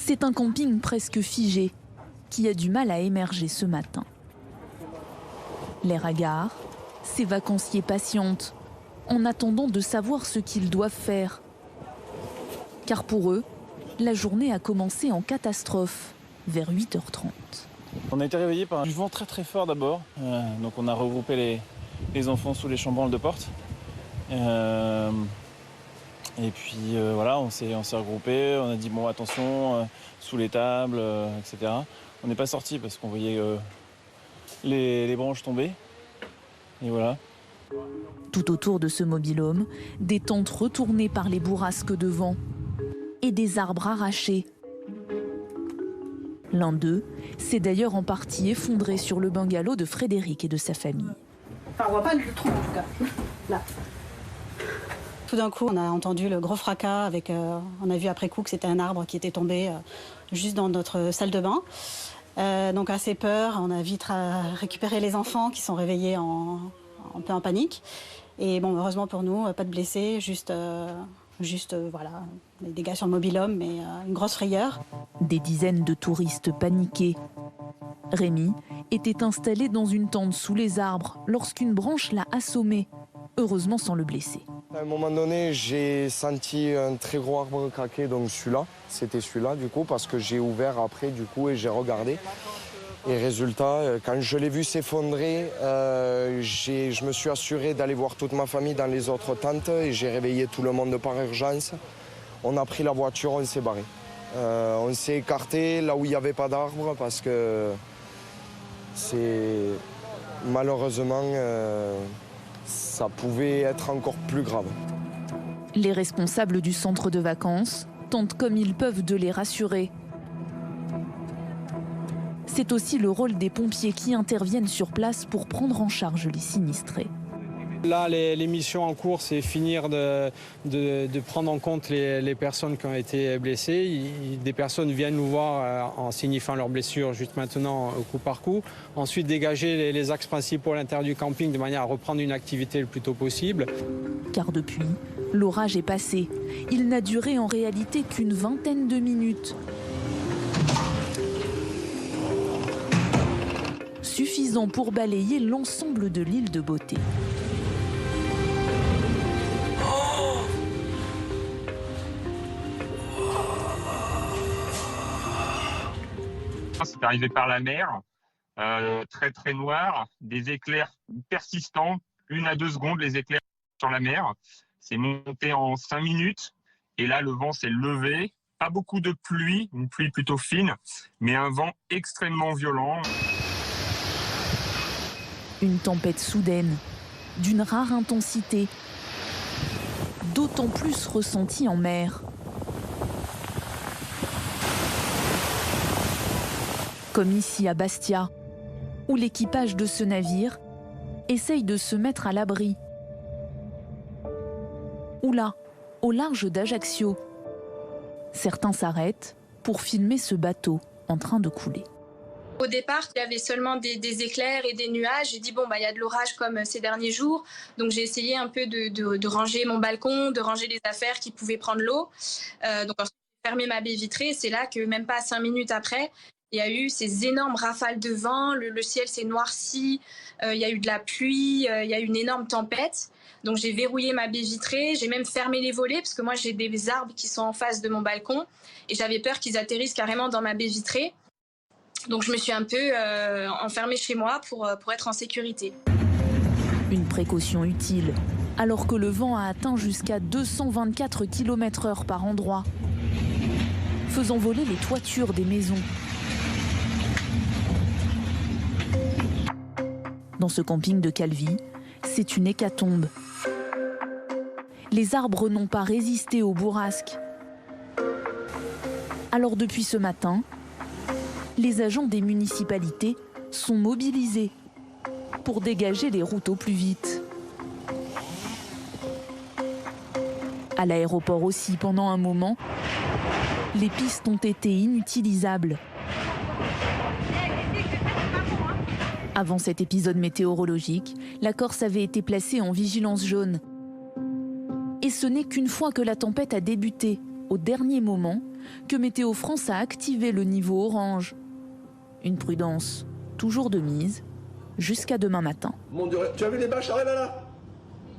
C'est un camping presque figé qui a du mal à émerger ce matin. L'air hagard, ces vacanciers patientent en attendant de savoir ce qu'ils doivent faire. Car pour eux, la journée a commencé en catastrophe vers 8h30. On a été réveillés par un vent très très fort d'abord. Donc on a regroupé les enfants sous les chambranles de porte. Et puis voilà, on s'est regroupés, on a dit bon attention, sous les tables, etc. On n'est pas sortis parce qu'on voyait les branches tomber. Et voilà. Tout autour de ce mobil-home, des tentes retournées par les bourrasques de vent et des arbres arrachés. L'un d'eux s'est d'ailleurs en partie effondré sur le bungalow de Frédéric et de sa famille. Enfin, on voit pas le trou en tout cas. Là. Tout d'un coup, on a entendu le gros fracas avec. On a vu après coup que c'était un arbre qui était tombé juste dans notre salle de bain. Donc assez peur, on a vite récupéré les enfants qui sont réveillés un peu en panique. Et bon, heureusement pour nous, pas de blessés, juste voilà, des dégâts sur le mobil-home, mais une grosse frayeur. Des dizaines de touristes paniqués. Rémi était installé dans une tente sous les arbres lorsqu'une branche l'a assommé, heureusement sans le blesser. À un moment donné, j'ai senti un très gros arbre craquer, donc c'était celui-là du coup, parce que j'ai ouvert après du coup et j'ai regardé. Et résultat, quand je l'ai vu s'effondrer, je me suis assuré d'aller voir toute ma famille dans les autres tentes et j'ai réveillé tout le monde par urgence. On a pris la voiture, on s'est barré. On s'est écarté là où il n'y avait pas d'arbre parce que malheureusement, ça pouvait être encore plus grave. Les responsables du centre de vacances tentent comme ils peuvent de les rassurer. C'est aussi le rôle des pompiers qui interviennent sur place pour prendre en charge les sinistrés. Là, les missions en cours, c'est finir de prendre en compte les personnes qui ont été blessées. Des personnes viennent nous voir en signifiant leurs blessures juste maintenant, coup par coup. Ensuite, dégager les axes principaux à l'intérieur du camping de manière à reprendre une activité le plus tôt possible. Car depuis, l'orage est passé. Il n'a duré en réalité qu'une vingtaine de minutes. Suffisant pour balayer l'ensemble de l'île de Beauté. C'est arrivé par la mer, très très noir, des éclairs persistants, 1 à 2 secondes les éclairs sur la mer. C'est monté en 5 minutes et là le vent s'est levé. Pas beaucoup de pluie, une pluie plutôt fine, mais un vent extrêmement violent. Une tempête soudaine, d'une rare intensité, d'autant plus ressentie en mer. Comme ici à Bastia, où l'équipage de ce navire essaye de se mettre à l'abri. Ou là, au large d'Ajaccio. Certains s'arrêtent pour filmer ce bateau en train de couler. Au départ, il y avait seulement des éclairs et des nuages. J'ai dit, bon, il y a de l'orage comme ces derniers jours. Donc, j'ai essayé un peu de ranger mon balcon, de ranger les affaires qui pouvaient prendre l'eau. Donc, ensuite, j'ai fermé ma baie vitrée. C'est là que, même pas 5 minutes après, il y a eu ces énormes rafales de vent. Le ciel s'est noirci. Il y a eu de la pluie. Il y a eu une énorme tempête. Donc, j'ai verrouillé ma baie vitrée. J'ai même fermé les volets parce que moi, j'ai des arbres qui sont en face de mon balcon. Et j'avais peur qu'ils atterrissent carrément dans ma baie vitrée. Donc je me suis un peu enfermée chez moi pour être en sécurité. Une précaution utile, alors que le vent a atteint jusqu'à 224 km/h par endroit, faisant voler les toitures des maisons. Dans ce camping de Calvi, c'est une hécatombe. Les arbres n'ont pas résisté aux bourrasques. Alors depuis ce matin, les agents des municipalités sont mobilisés pour dégager les routes au plus vite. À l'aéroport aussi, pendant un moment, les pistes ont été inutilisables. Avant cet épisode météorologique, la Corse avait été placée en vigilance jaune. Et ce n'est qu'une fois que la tempête a débuté, au dernier moment, que Météo France a activé le niveau orange. Une prudence toujours de mise jusqu'à demain matin. Mon Dieu, tu as vu les bâches, arrive là.